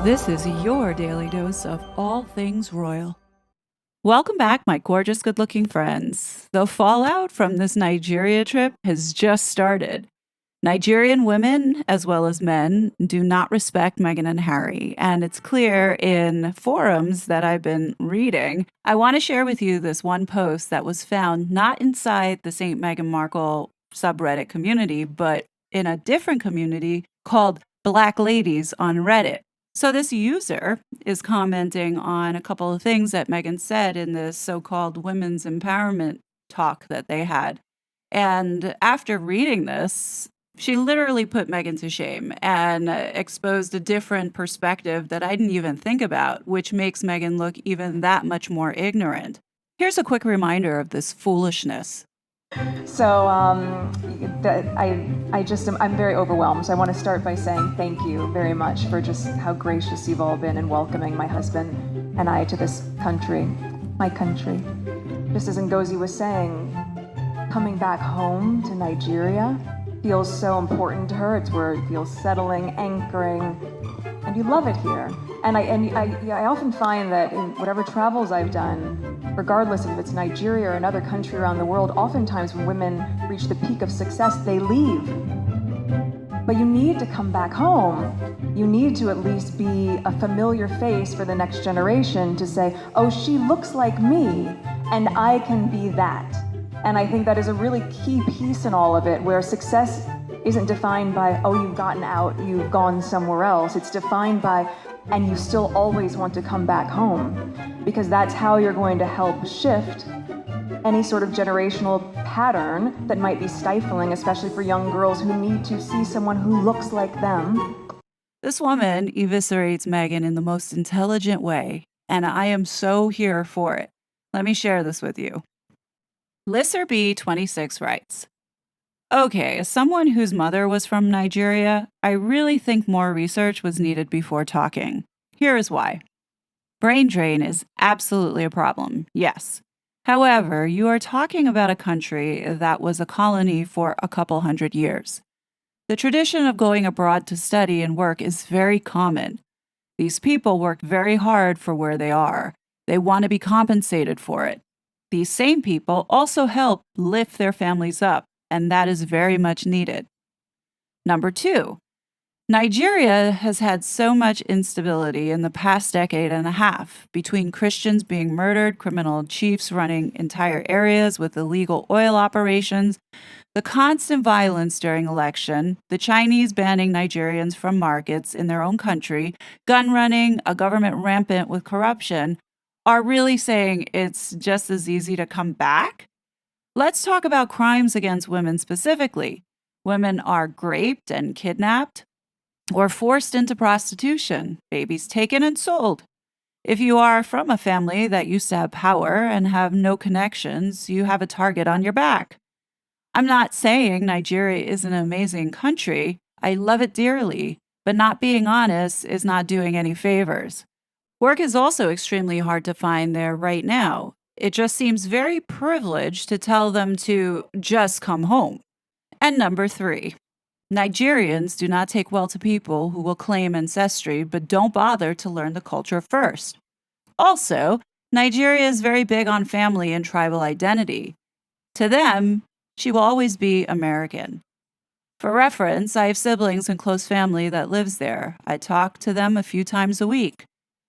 This is your daily dose of all things royal. Welcome back, my gorgeous, good looking friends. The fallout from this Nigeria trip has just started. Nigerian women, as well as men, do not respect Meghan and Harry, and it's clear in forums that I've been reading. I want to share with you this one post that was found not inside the St. Meghan Markle subreddit community, but in a different community called Black Ladies on Reddit. So this user is commenting on a couple of things that Meghan said in this so-called women's empowerment talk that they had. And after reading this, she literally put Meghan to shame and exposed a different perspective that I didn't even think about, which makes Meghan look even that much more ignorant. Here's a quick reminder of this foolishness. So I'm very overwhelmed. So I want to start by saying thank you very much for just how gracious you've all been in welcoming my husband and I to this country, my country. Just as Ngozi was saying, coming back home to Nigeria feels so important to her. It's where it feels settling, anchoring, and you love it here. And I often find that in whatever travels I've done, regardless if it's Nigeria or another country around the world, oftentimes when women reach the peak of success, they leave. But you need to come back home. You need to at least be a familiar face for the next generation to say, oh, she looks like me, and I can be that. And I think that is a really key piece in all of it, where success isn't defined by, oh, you've gotten out, you've gone somewhere else. It's defined by, and you still always want to come back home, because that's how you're going to help shift any sort of generational pattern that might be stifling, especially for young girls who need to see someone who looks like them. This woman eviscerates Meghan in the most intelligent way, and I am so here for it. Let me share this with you. Lister B26 writes, okay, as someone whose mother was from Nigeria, I really think more research was needed before talking. Here is why. Brain drain is absolutely a problem, yes. However, you are talking about a country that was a colony for a couple hundred years. The tradition of going abroad to study and work is very common. These people work very hard for where they are. They want to be compensated for it. These same people also help lift their families up, and that is very much needed. Number 2, Nigeria has had so much instability in the past decade and a half, between Christians being murdered, criminal chiefs running entire areas with illegal oil operations, the constant violence during election, the Chinese banning Nigerians from markets in their own country, gun running, a government rampant with corruption, are really saying it's just as easy to come back? Let's talk about crimes against women specifically. Women are raped and kidnapped or forced into prostitution, babies taken and sold. If you are from a family that used to have power and have no connections, you have a target on your back. I'm not saying Nigeria is an amazing country. I love it dearly, but not being honest is not doing any favors. Work is also extremely hard to find there right now. It just seems very privileged to tell them to just come home. And number 3, Nigerians do not take well to people who will claim ancestry but don't bother to learn the culture first. Also, Nigeria is very big on family and tribal identity. To them, she will always be American. For reference, I have siblings and close family that lives there. I talk to them a few times a week.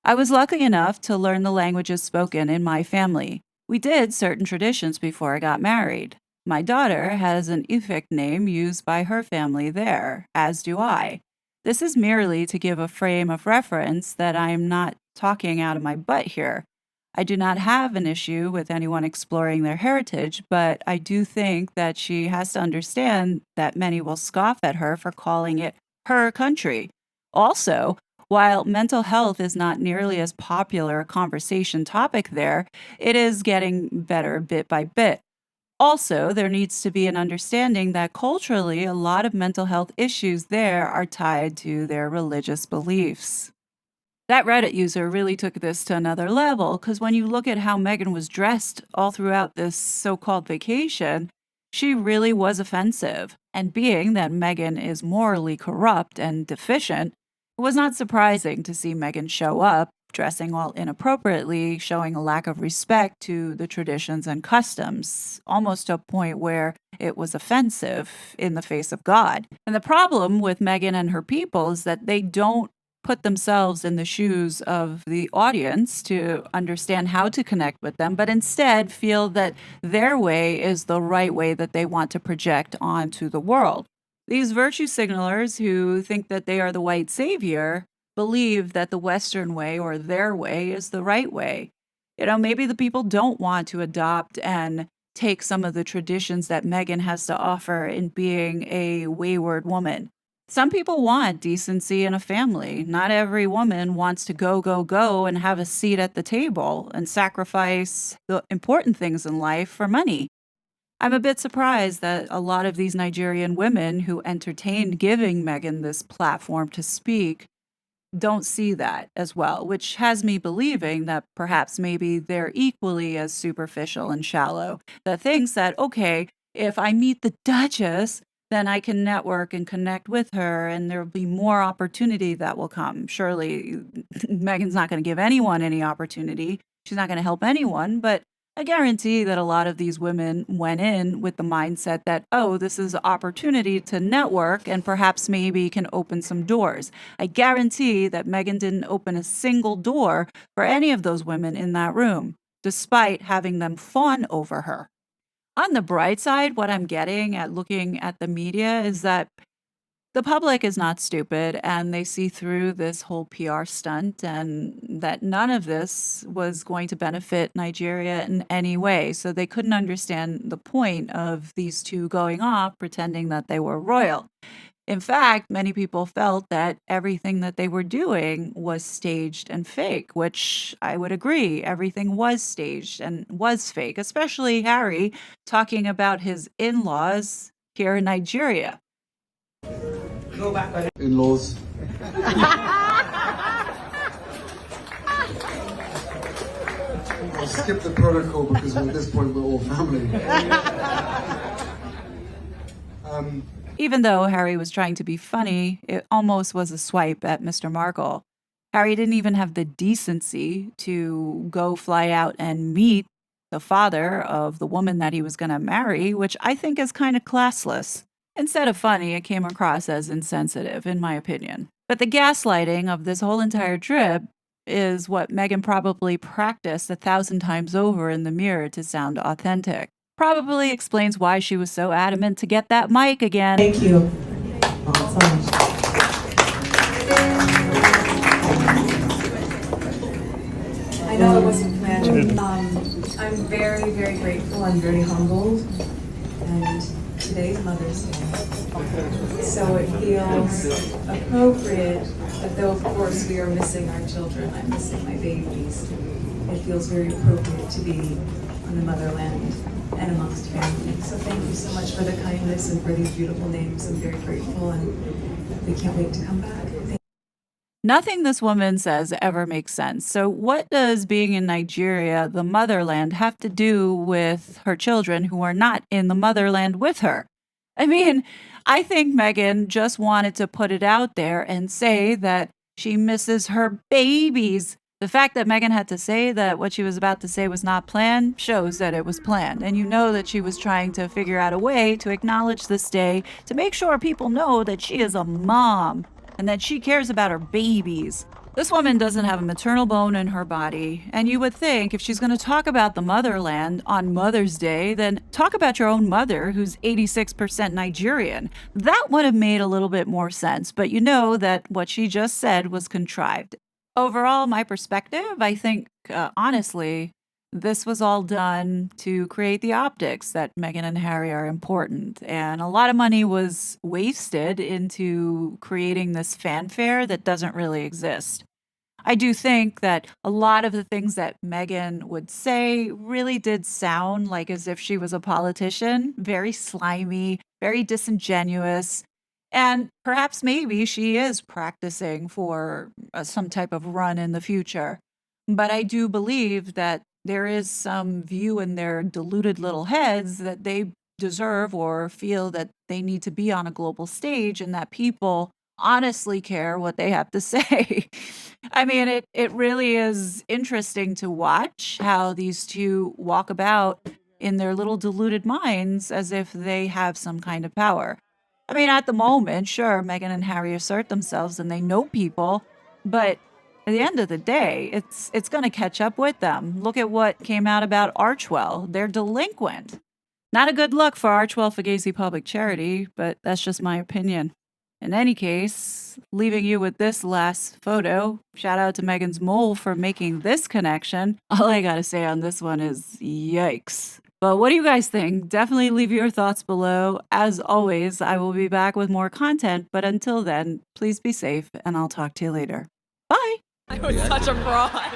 I was lucky enough to learn the languages spoken in my family. We did certain traditions before I got married. My daughter has an Efik name used by her family there, as do I. This is merely to give a frame of reference that I am not talking out of my butt here. I do not have an issue with anyone exploring their heritage, but I do think that she has to understand that many will scoff at her for calling it her country. Also, while mental health is not nearly as popular a conversation topic there, it is getting better bit by bit. Also, there needs to be an understanding that culturally, a lot of mental health issues there are tied to their religious beliefs. That Reddit user really took this to another level, because when you look at how Meghan was dressed all throughout this so-called vacation, she really was offensive. And being that Meghan is morally corrupt and deficient, It was not surprising to see Meghan show up, dressing all inappropriately, showing a lack of respect to the traditions and customs, almost to a point where it was offensive in the face of God. And the problem with Meghan and her people is that they don't put themselves in the shoes of the audience to understand how to connect with them, but instead feel that their way is the right way that they want to project onto the world. These virtue signalers who think that they are the white savior believe that the Western way or their way is the right way. Maybe the people don't want to adopt and take some of the traditions that Meghan has to offer in being a wayward woman. Some people want decency in a family. Not every woman wants to go, go, go and have a seat at the table and sacrifice the important things in life for money. I'm a bit surprised that a lot of these Nigerian women who entertained giving Meghan this platform to speak don't see that as well, which has me believing that perhaps maybe they're equally as superficial and shallow. That thinks that, okay, if I meet the Duchess, then I can network and connect with her, and there'll be more opportunity that will come. Surely, Meghan's not going to give anyone any opportunity. She's not going to help anyone, but I guarantee that a lot of these women went in with the mindset that, oh, this is an opportunity to network and perhaps maybe can open some doors. I guarantee that Meghan didn't open a single door for any of those women in that room, despite having them fawn over her. On the bright side, what I'm getting at looking at the media is that the public is not stupid and they see through this whole PR stunt and that none of this was going to benefit Nigeria in any way. So they couldn't understand the point of these two going off pretending that they were royal. In fact, many people felt that everything that they were doing was staged and fake, which I would agree. Everything was staged and was fake, especially Harry talking about his in laws here in Nigeria. In-laws. I'll skip the protocol because at this point we're all family. Even though Harry was trying to be funny, it almost was a swipe at Mr. Markle. Harry didn't even have the decency to go fly out and meet the father of the woman that he was going to marry, which I think is kind of classless. Instead of funny, it came across as insensitive, in my opinion. But the gaslighting of this whole entire trip is what Meghan probably practiced 1,000 times over in the mirror to sound authentic. Probably explains why she was so adamant to get that mic again. Thank you. Awesome. I know it wasn't planned. I'm very, very grateful. I'm very humbled. And today's Mother's Day. So it feels appropriate that though of course we are missing our children, I'm missing my babies, it feels very appropriate to be on the motherland and amongst family. So thank you so much for the kindness and for these beautiful names. I'm very grateful and we can't wait to come back. Nothing this woman says ever makes sense. So what does being in Nigeria, the motherland, have to do with her children who are not in the motherland with her? I mean, I think Meghan just wanted to put it out there and say that she misses her babies. The fact that Meghan had to say that what she was about to say was not planned shows that it was planned. And you know that she was trying to figure out a way to acknowledge this day to make sure people know that she is a mom and that she cares about her babies. This woman doesn't have a maternal bone in her body, and you would think if she's going to talk about the motherland on Mother's Day, then talk about your own mother, who's 86% Nigerian. That would have made a little bit more sense, but you know that what she just said was contrived. Overall, my perspective, I think, honestly, this was all done to create the optics that Meghan and Harry are important. And a lot of money was wasted into creating this fanfare that doesn't really exist. I do think that a lot of the things that Meghan would say really did sound like as if she was a politician, very slimy, very disingenuous. And perhaps maybe she is practicing for some type of run in the future. But I do believe that there is some view in their deluded little heads that they deserve or feel that they need to be on a global stage and that people honestly care what they have to say. I mean, it really is interesting to watch how these two walk about in their little deluded minds as if they have some kind of power. I mean, at the moment, sure, Meghan and Harry assert themselves and they know people, but at the end of the day, it's going to catch up with them. Look at what came out about Archwell. They're delinquent. Not a good look for Archwell Fugazi Public Charity, but that's just my opinion. In any case, leaving you with this last photo, shout out to Meghan's mole for making this connection. All I gotta say on this one is yikes. But what do you guys think? Definitely leave your thoughts below. As always, I will be back with more content, but until then, please be safe and I'll talk to you later. Bye! I was such a fraud.